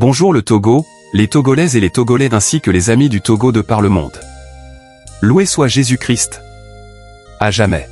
Bonjour le Togo, les Togolaises et les Togolais ainsi que les amis du Togo de par le monde. Loué soit Jésus-Christ. À jamais.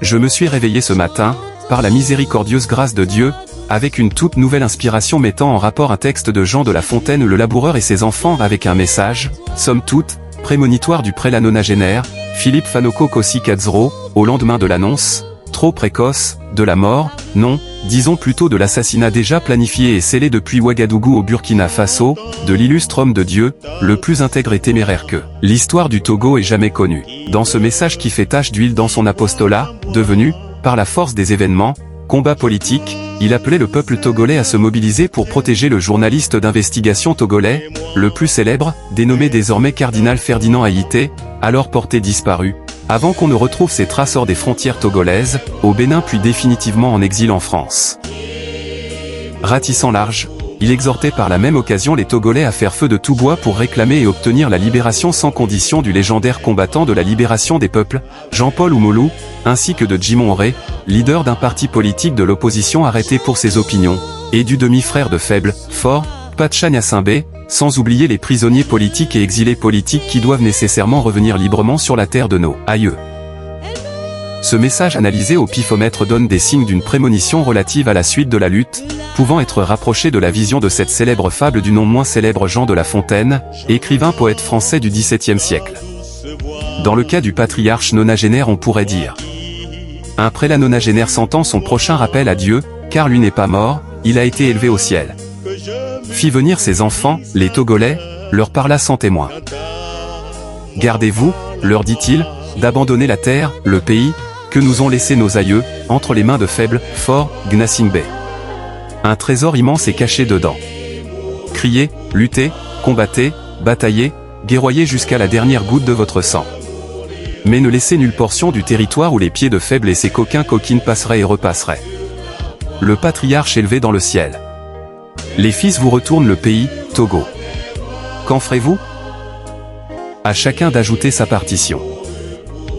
Je me suis réveillé ce matin, par la miséricordieuse grâce de Dieu, avec une toute nouvelle inspiration mettant en rapport un texte de Jean de La Fontaine le laboureur et ses enfants avec un message, somme toute, prémonitoire du prélat nonagénaire, Philippe Fanoko Kossi Kadzro, au lendemain de l'annonce, trop précoce, de la mort, non, disons plutôt de l'assassinat déjà planifié et scellé depuis Ouagadougou au Burkina Faso, de l'illustre homme de Dieu, le plus intègre et téméraire que l'histoire du Togo ait jamais connu. Dans ce message qui fait tache d'huile dans son apostolat, devenu, par la force des événements, combat politique, il appelait le peuple togolais à se mobiliser pour protéger le journaliste d'investigation togolais, le plus célèbre, dénommé désormais cardinal Ferdinand Haïté, alors porté disparu, avant qu'on ne retrouve ses traces hors des frontières togolaises, au Bénin puis définitivement en exil en France. Ratissant large, il exhortait par la même occasion les Togolais à faire feu de tout bois pour réclamer et obtenir la libération sans condition du légendaire combattant de la libération des peuples, Jean-Paul Oumoulou, ainsi que de Djimon Hóré, leader d'un parti politique de l'opposition arrêté pour ses opinions, et du demi-frère de Faible, Fort, Pacha Gnassingbé, sans oublier les prisonniers politiques et exilés politiques qui doivent nécessairement revenir librement sur la terre de nos aïeux. Ce message analysé au pifomètre donne des signes d'une prémonition relative à la suite de la lutte, pouvant être rapproché de la vision de cette célèbre fable du non moins célèbre Jean de La Fontaine, écrivain poète français du XVIIe siècle. Dans le cas du patriarche nonagénaire on pourrait dire: un prélat nonagénaire sentant son prochain rappel à Dieu, car lui n'est pas mort, il a été élevé au ciel. Fit venir ses enfants, les Togolais, leur parla sans témoin. Gardez-vous, leur dit-il, d'abandonner la terre, le pays, que nous ont laissé nos aïeux, entre les mains de Faible, Fort, Gnassingbé. Un trésor immense est caché dedans. Criez, luttez, combattez, bataillez, guerroyez jusqu'à la dernière goutte de votre sang. Mais ne laissez nulle portion du territoire où les pieds de Faible et ses coquines passeraient et repasseraient. Le patriarche élevé dans le ciel. Les fils vous retournent le pays, Togo. Qu'en ferez-vous? À chacun d'ajouter sa partition.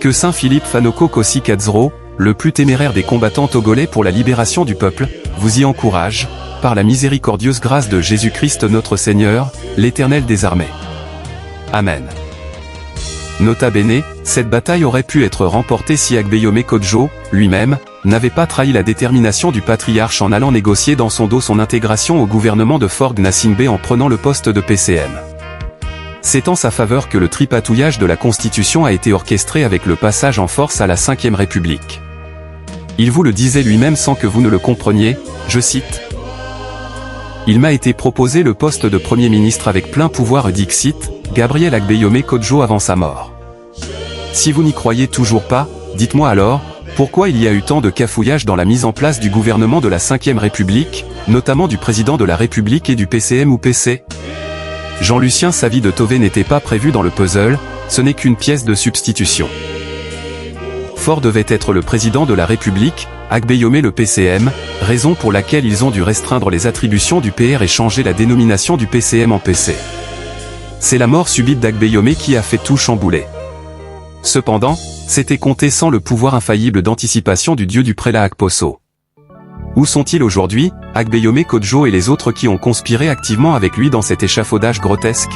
Que Saint Philippe Fanoko Kossi Kadzro, le plus téméraire des combattants togolais pour la libération du peuple, vous y encourage, par la miséricordieuse grâce de Jésus-Christ notre Seigneur, l'Éternel des armées. Amen. Nota bene, cette bataille aurait pu être remportée si Agbeyome Kodjo, lui-même, n'avait pas trahi la détermination du patriarche en allant négocier dans son dos son intégration au gouvernement de Fort Gnassingbé en prenant le poste de PCM. C'est en sa faveur que le tripatouillage de la Constitution a été orchestré avec le passage en force à la Ve République. Il vous le disait lui-même sans que vous ne le compreniez, je cite: « Il m'a été proposé le poste de Premier ministre avec plein pouvoir dixit, Gabriel Agbeyome Kodjo avant sa mort. Si vous n'y croyez toujours pas, dites-moi alors, pourquoi il y a eu tant de cafouillage dans la mise en place du gouvernement de la Ve République, notamment du président de la République et du PCM ou PC ? Jean-Lucien Savy de Tové n'était pas prévu dans le puzzle, ce n'est qu'une pièce de substitution. Fort devait être le président de la République, Agbeyome le PCM, raison pour laquelle ils ont dû restreindre les attributions du PR et changer la dénomination du PCM en PC. C'est la mort subite d'Agbeyome qui a fait tout chambouler. Cependant, c'était compté sans le pouvoir infaillible d'anticipation du dieu du prélat Akposso. Où sont-ils aujourd'hui, Agbeyome Kodjo et les autres qui ont conspiré activement avec lui dans cet échafaudage grotesque?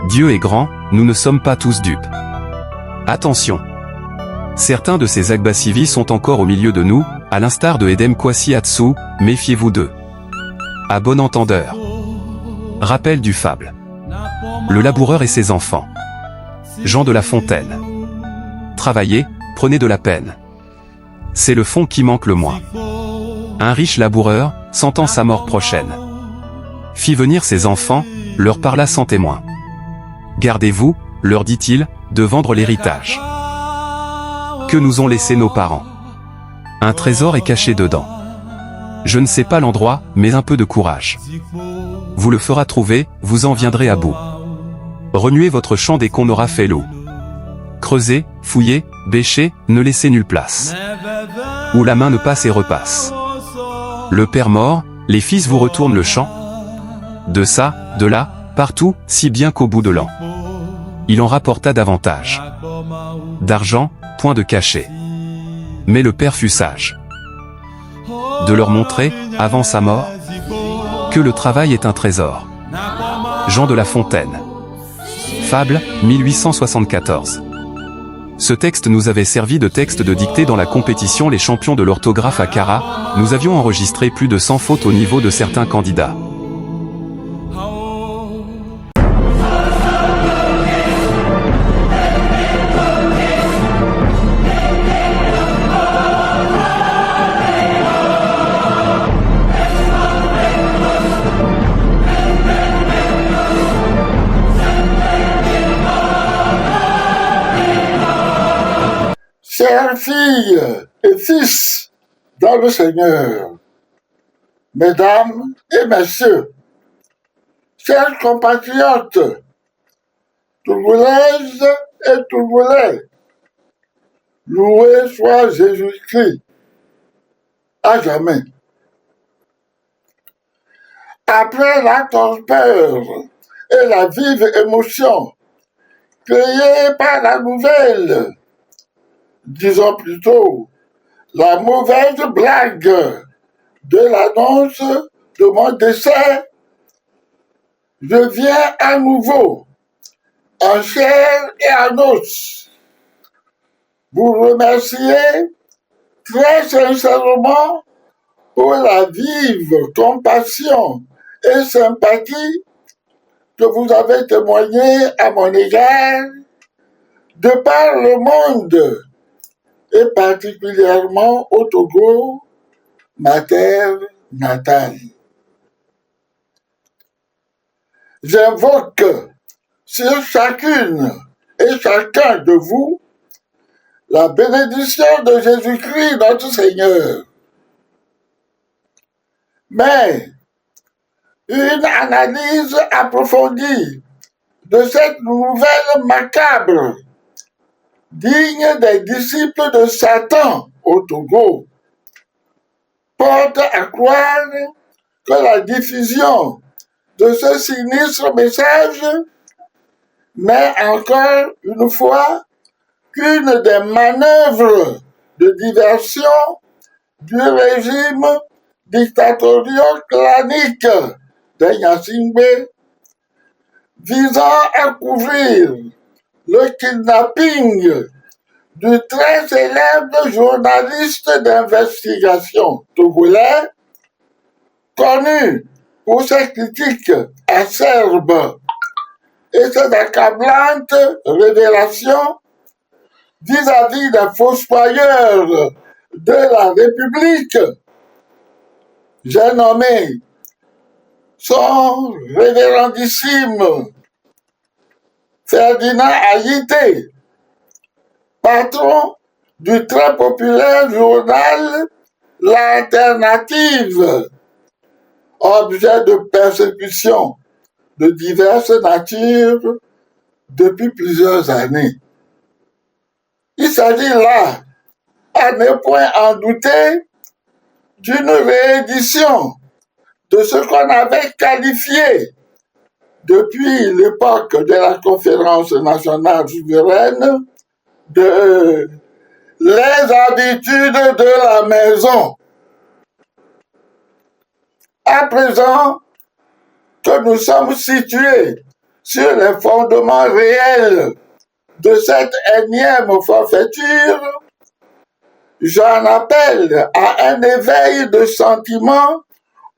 Dieu est grand, nous ne sommes pas tous dupes. Attention! Certains de ces Agbasivis sont encore au milieu de nous, à l'instar de Edem Kwasi Atsu, méfiez-vous d'eux. À bon entendeur. Rappel du fable. Le laboureur et ses enfants. Jean de La Fontaine. Travaillez, prenez de la peine. C'est le fond qui manque le moins. Un riche laboureur, sentant sa mort prochaine, fit venir ses enfants, leur parla sans témoin. Gardez-vous, leur dit-il, de vendre l'héritage que nous ont laissé nos parents. Un trésor est caché dedans. Je ne sais pas l'endroit, mais un peu de courage vous le fera trouver, vous en viendrez à bout. Remuez votre champ dès qu'on aura fait l'eau. Creusez, fouillez, bêchez, ne laissez nulle place où la main ne passe et repasse. Le père mort, les fils vous retournent le champ. De ça, de là, partout, si bien qu'au bout de l'an, il en rapporta davantage d'argent, point de cachet. Mais le père fut sage de leur montrer, avant sa mort, que le travail est un trésor. Jean de La Fontaine. Fable, 1874. Ce texte nous avait servi de texte de dictée dans la compétition Les Champions de l'orthographe à Cara. Nous avions enregistré plus de 100 fautes au niveau de certains candidats. Chères filles et fils dans le Seigneur, mesdames et messieurs, chers compatriotes, Tougolaises et Tougolais, loué soit Jésus-Christ à jamais. Après la torpeur et la vive émotion créée par la nouvelle, disons plutôt, la mauvaise blague de l'annonce de mon décès, je viens à nouveau, en chair et en os, vous remercier très sincèrement pour la vive compassion et sympathie que vous avez témoignée à mon égard de par le monde, et particulièrement au Togo, ma terre natale. J'invoque sur chacune et chacun de vous la bénédiction de Jésus-Christ notre Seigneur. Mais une analyse approfondie de cette nouvelle macabre digne des disciples de Satan au Togo, porte à croire que la diffusion de ce sinistre message n'est encore une fois qu'une des manœuvres de diversion du régime dictatorial-clanique de Gnassingbé visant à couvrir le kidnapping du très célèbre journaliste d'investigation togolais, connu pour ses critiques acerbes et ses accablantes révélations vis-à-vis des fossoyeurs de la République. J'ai nommé son révérendissime Ferdinand Ayité, patron du très populaire journal L'Alternative, objet de persécution de diverses natures depuis plusieurs années. Il s'agit là, à ne point en douter, d'une réédition de ce qu'on avait qualifié depuis l'époque de la conférence nationale souveraine de les habitudes de la maison. À présent que nous sommes situés sur les fondements réels de cette énième forfaiture, j'en appelle à un éveil de sentiments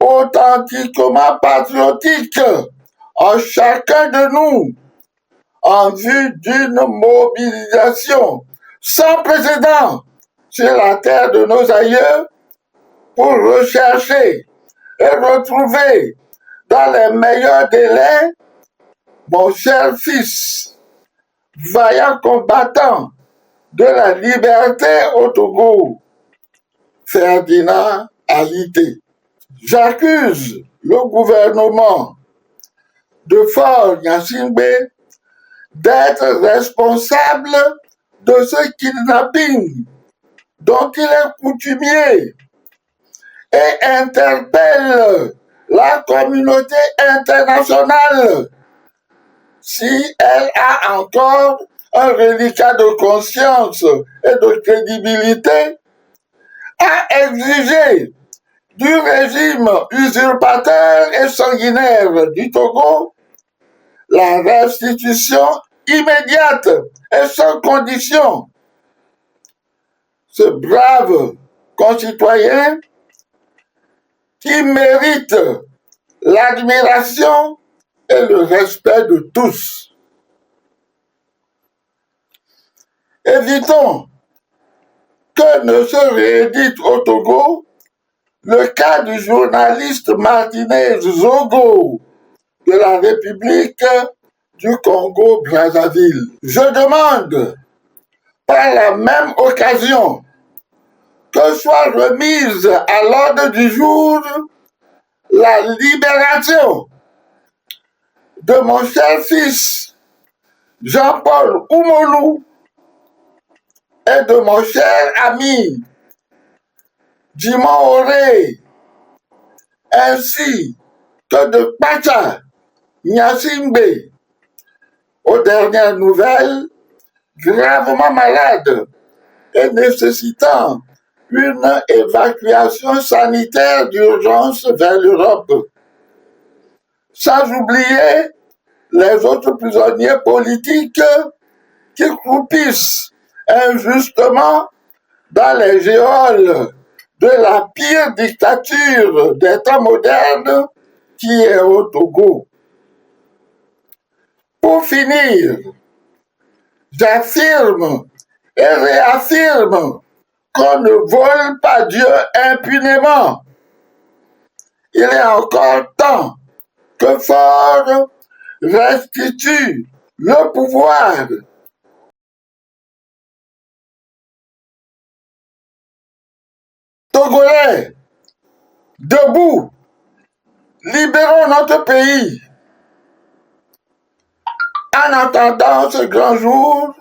authentiquement patriotiques en chacun de nous, en vue d'une mobilisation sans précédent sur la terre de nos aïeux pour rechercher et retrouver dans les meilleurs délais mon cher fils, vaillant combattant de la liberté au Togo, Ferdinand Ayité. J'accuse le gouvernement de Fort Gnassingbé d'être responsable de ce kidnapping dont il est coutumier et interpelle la communauté internationale si elle a encore un reliquat de conscience et de crédibilité à exiger du régime usurpateur et sanguinaire du Togo, la restitution immédiate et sans condition. Ce brave concitoyen qui mérite l'admiration et le respect de tous. Évitons que ne se réédite au Togo le cas du journaliste Martinez Zogo de la République du Congo-Brazzaville. Je demande par la même occasion que soit remise à l'ordre du jour la libération de mon cher fils Jean-Paul Oumolou et de mon cher ami Jimon Oré, ainsi que de Pacha Nyasimbe, aux dernières nouvelles, gravement malade et nécessitant une évacuation sanitaire d'urgence vers l'Europe. Sans oublier les autres prisonniers politiques qui croupissent injustement dans les geôles de la pire dictature des temps modernes qui est au Togo. Pour finir, j'affirme et réaffirme qu'on ne vole pas Dieu impunément. Il est encore temps que Ford restitue le pouvoir Togolais. Debout, libérons notre pays. En attendant ce grand jour,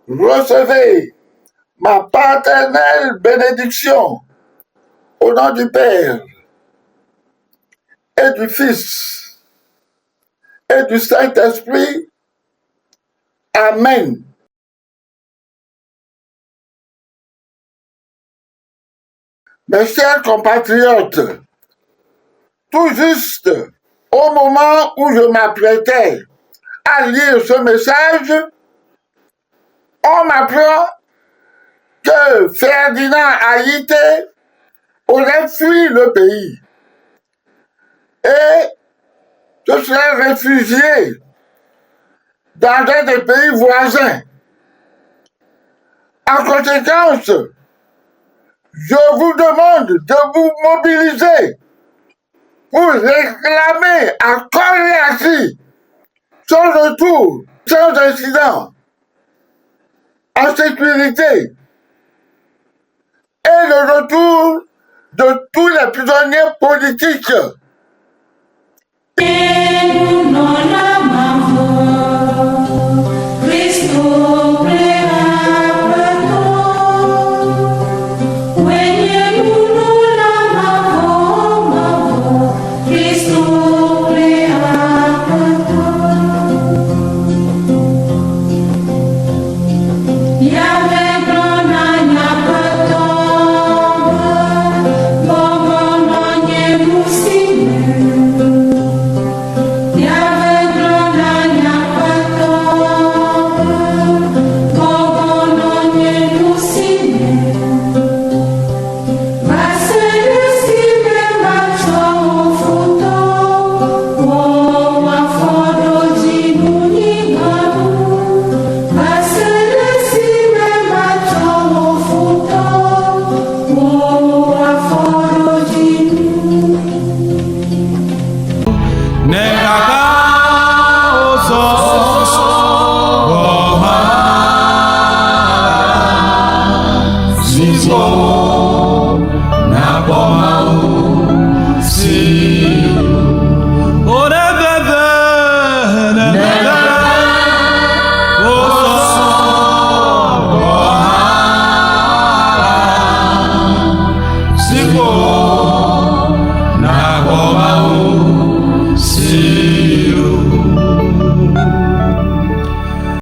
recevez ma paternelle bénédiction au nom du Père et du Fils et du Saint-Esprit. Amen. Mes chers compatriotes, tout juste au moment où je m'apprêtais à lire ce message, on m'apprend que Ferdinand Haïté aurait fui le pays et se serait réfugié dans un des pays voisins. En conséquence, je vous demande de vous mobiliser pour réclamer à corps et à cri son retour sans incident, en sécurité, et le retour de tous les prisonniers politiques.